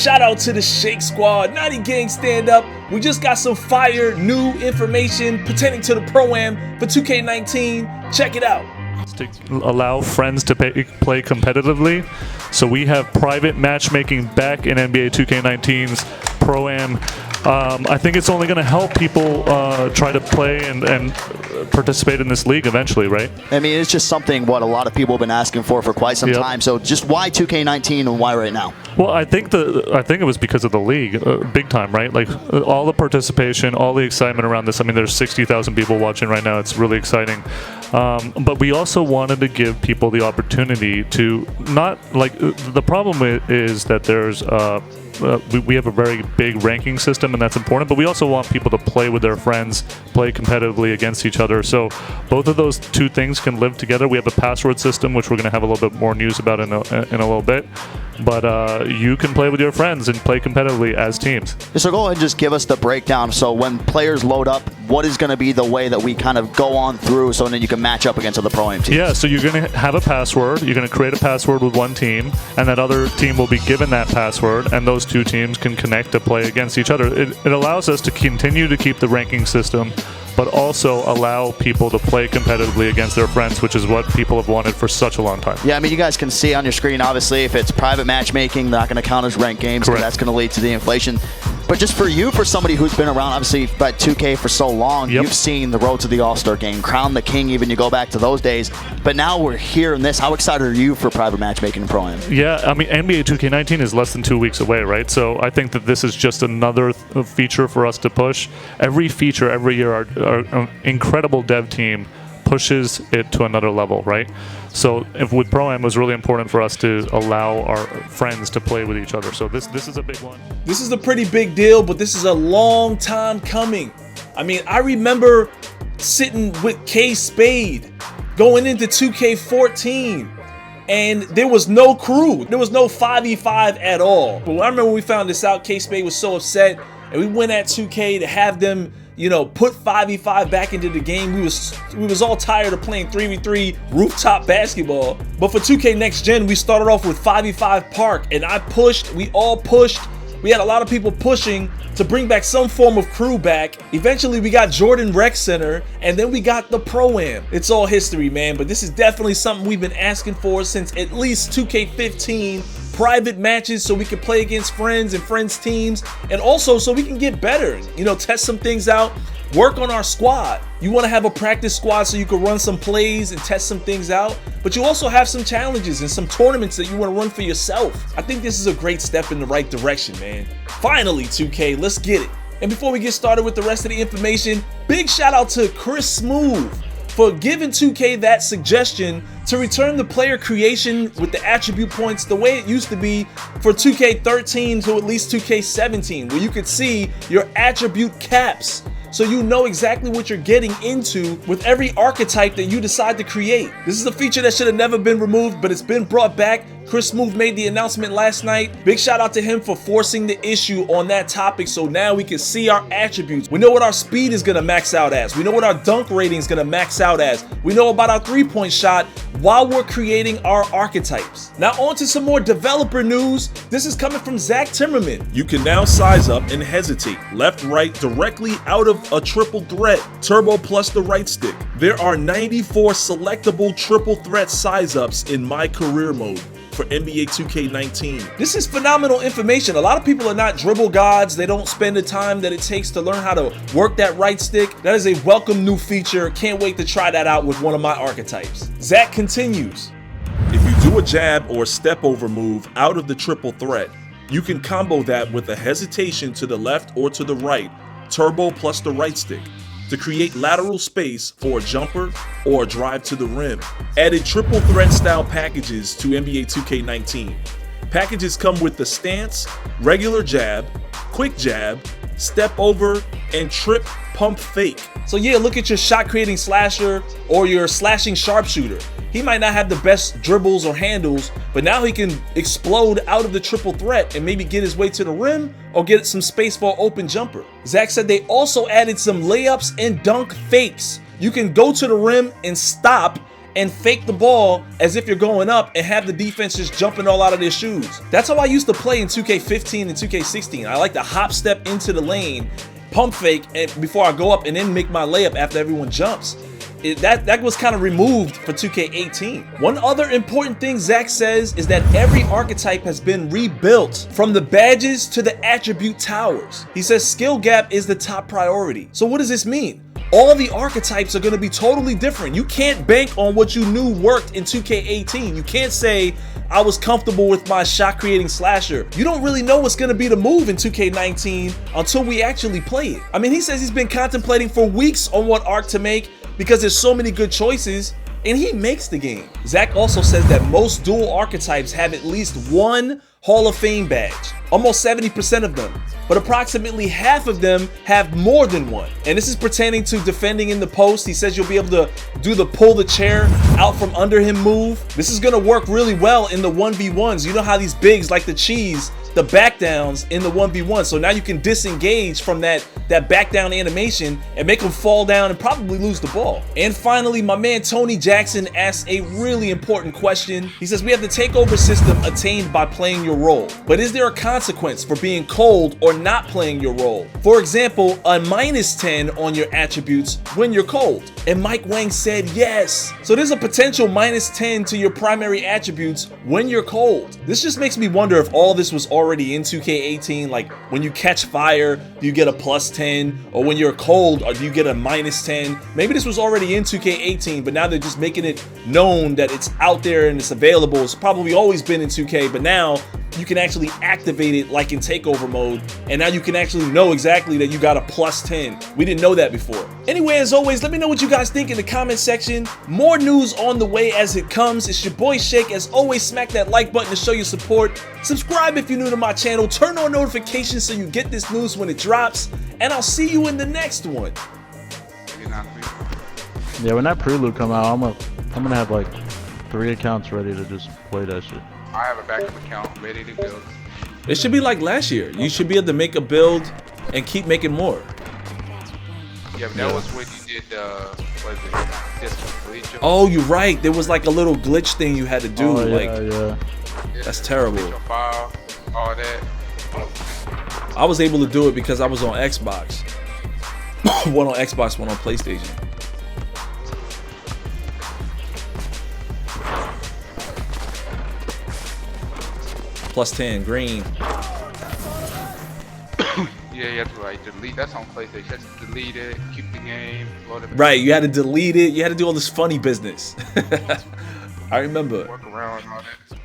shout out to the Shake Squad, 90 Gang Stand Up. We just got some fire new information pertaining to the Pro-Am for 2K19. Check it out. To allow friends to play competitively. So we have private matchmaking back in NBA 2K19's Pro-Am. I think it's only going to help people try to play and participate in this league eventually, right? I mean, it's just something what a lot of people have been asking for quite some time. So just why 2K19 and why right now? Well, I think it was because of the league, big time, right? Like all the participation, all the excitement around this. I mean, there's 60,000 people watching right now. It's really exciting. But we also wanted to give people the opportunity to not like the problem is that there's we have a very big ranking system, and that's important, but we also want people to play with their friends, play competitively against each other. So both of those two things can live together. We have a password system, which we're going to have a little bit more news about in a little bit. But you can play with your friends and play competitively as teams. So go ahead and just give us the breakdown. So when players load up, what is going to be the way that we kind of go on through so then you can match up against other Pro-Am teams? Yeah, so you're going to have a password. You're going to create a password with one team, and that other team will be given that password, and those two teams can connect to play against each other. It allows us to continue to keep the ranking system, but also allow people to play competitively against their friends, which is what people have wanted for such a long time. Yeah, I mean, you guys can see on your screen, obviously, if it's private matchmaking, they're not going to count as ranked games, because that's going to lead to the inflation. But just for you, for somebody who's been around, obviously, by 2K for so long, you've seen the road to the All-Star game, Crown the King, even you go back to those days. But now we're here in this. How excited are you for private matchmaking in Pro-Am? Yeah, I mean, NBA 2K19 is less than 2 weeks away, right? So I think that this is just another feature for us to push. Every feature, every year, our incredible dev team pushes it to another level, right? So with Pro-Am, it was really important for us to allow our friends to play with each other. So this is a big one. This is a pretty big deal, but this is a long time coming. I mean, I remember sitting with K-Spade going into 2K14, and there was no crew. There was no 5v5 at all. But I remember when we found this out, K-Spade was so upset, and we went at 2K to have them, you know, put 5v5 back into the game. We was all tired of playing 3v3 rooftop basketball. But for 2K Next Gen, we started off with 5v5 Park, and I pushed, we all pushed. We had a lot of people pushing to bring back some form of crew back. Eventually, we got Jordan Rec Center, and then we got the Pro-Am. It's all history, man, but this is definitely something we've been asking for since at least 2K15. Private matches so we can play against friends and friends teams, and also so we can get better, you know, test some things out, work on our squad. You want to have a practice squad so you can run some plays and test some things out, but you also have some challenges and some tournaments that you want to run for yourself. I think this is a great step in the right direction, man. Finally, 2K, let's get it. And before we get started with the rest of the information, big shout out to Chris Smooth for giving 2K that suggestion to return the player creation with the attribute points the way it used to be for 2K13 to at least 2K17, where you could see your attribute caps, so you know exactly what you're getting into with every archetype that you decide to create. This is a feature that should have never been removed, but it's been brought back. Chris Smooth made the announcement last night. Big shout out to him for forcing the issue on that topic, so now we can see our attributes. We know what our speed is gonna max out as. We know what our dunk rating is gonna max out as. We know about our three-point shot while we're creating our archetypes. Now on to some more developer news. This is coming from Zach Timmerman. You can now size up and hesitate left, right, directly out of a triple threat, turbo plus the right stick. There are 94 selectable triple threat size ups in my career mode for NBA 2K19. This is phenomenal information. A lot of people are not dribble gods. They don't spend the time that it takes to learn how to work that right stick. That is a welcome new feature. Can't wait to try that out with one of my archetypes. Zach continues. If you do a jab or step over move out of the triple threat, you can combo that with a hesitation to the left or to the right, turbo plus the right stick, to create lateral space for a jumper or a drive to the rim. Added triple threat style packages to NBA 2K19. Packages come with the stance, regular jab, quick jab, step over, and trip pump fake. So yeah, look at your shot creating slasher or your slashing sharpshooter. He might not have the best dribbles or handles, but now he can explode out of the triple threat and maybe get his way to the rim or get some space for an open jumper. Zach said they also added some layups and dunk fakes. You can go to the rim and stop and fake the ball as if you're going up and have the defense just jumping all out of their shoes. That's how I used to play in 2K15 and 2K16. I like to hop step into the lane, pump fake before I go up, and then make my layup after everyone jumps. That was kind of removed for 2K18. One other important thing Zach says is that every archetype has been rebuilt from the badges to the attribute towers. He says skill gap is the top priority. So what does this mean? All the archetypes are going to be totally different. You can't bank on what you knew worked in 2K18. You can't say, I was comfortable with my shot creating slasher. You don't really know what's going to be the move in 2K19 until we actually play it. I mean, he says he's been contemplating for weeks on what arc to make because there's so many good choices, and he makes the game. Zach also says that most dual archetypes have at least one Hall of Fame badge, almost 70% of them, but approximately half of them have more than one. And this is pertaining to defending in the post. He says you'll be able to do the pull the chair out from under him move. This is gonna work really well in the 1v1s. You know how these bigs like to cheese the back downs in the 1v1, so now you can disengage from that back down animation and make them fall down and probably lose the ball. And finally, my man Tony Jackson asks a really important question. He says we have the takeover system attained by playing your role, but is there a consequence for being cold or not playing your role? For example, a -10 on your attributes when you're cold. And Mike Wang said yes. So there's a potential -10 to your primary attributes when you're cold. This just makes me wonder if all this was already in 2K18, like when you catch fire, do you get a +10? Or when you're cold, or do you get a -10? Maybe this was already in 2K18, but now they're just making it known that it's out there and it's available. It's probably always been in 2K, but now you can actually activate it like in takeover mode, and now you can actually know exactly that you got a +10. We didn't know that before. Anyway, as always, let me know what you guys think in the comment section. More news on the way as it comes. It's your boy Shake. As always, smack that like button to show your support. Subscribe if you're new to my channel. Turn on notifications so you get this news when it drops, and I'll see you in the next one. Yeah, when that prelude come out, I'm gonna have like 3 accounts ready to just play that shit. I have a backup account ready to build. It should be like last year. You should be able to make a build and keep making more. Yeah, but that was when you did, what is it? Just bleach. Oh, you're right. There was like a little glitch thing you had to do. Oh, like, yeah. that's terrible. File, all that. I was able to do it because I was on Xbox. One on Xbox, one on PlayStation. +10, green. Yeah, you have to like delete. That's on PlayStation. You have to delete it, keep the game, load it. Right, you had to delete it. You had to do all this funny business. I remember. Work around all that.